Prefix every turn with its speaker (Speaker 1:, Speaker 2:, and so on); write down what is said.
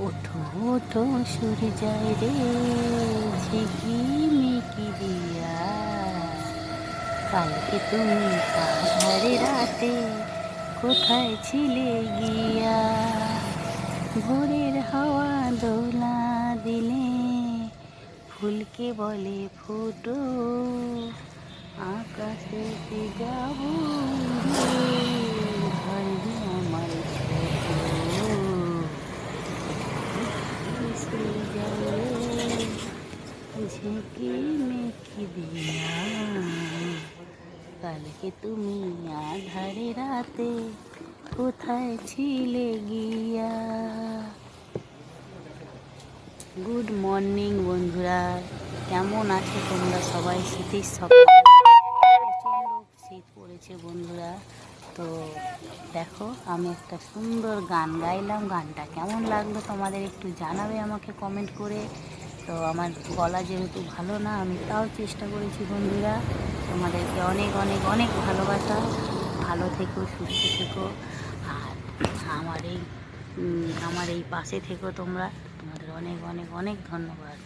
Speaker 1: ওঠো ওঠো সূর্য যায় রে ঝিকিমিকি দিয়া, কালকে তুমি আঁধারে রাতে কোথায় ছিলে গিয়া। ভোরের হাওয়া দোলা দিলে ফুলকে বলে ফুটো, আকাশেতে যাব ধরবে আমার ঝিকিমিকি দিয়া, কালকে তুমি আঁধারে রাতে কোথায় ছিলে গিয়া। গুড মর্নিং বন্ধুরা, কেমন আছো তোমরা সবাই? শীতের সকালে প্রচণ্ড শীত পড়েছে বন্ধুরা। তো দেখো, আমি একটা সুন্দর গান গাইলাম, গানটা কেমন লাগলো তোমাদের একটু জানাবে আমাকে কমেন্ট করে। তো আমার গলা যেহেতু ভালো না, আমি তাও চেষ্টা করেছি বন্ধুরা। তোমাদেরকে অনেক অনেক অনেক ভালোবাসা। ভালো থেকো, সুস্থ থেকো, আর আমার এই পাশে থেকো তোমরা। তোমাদের অনেক অনেক অনেক ধন্যবাদ।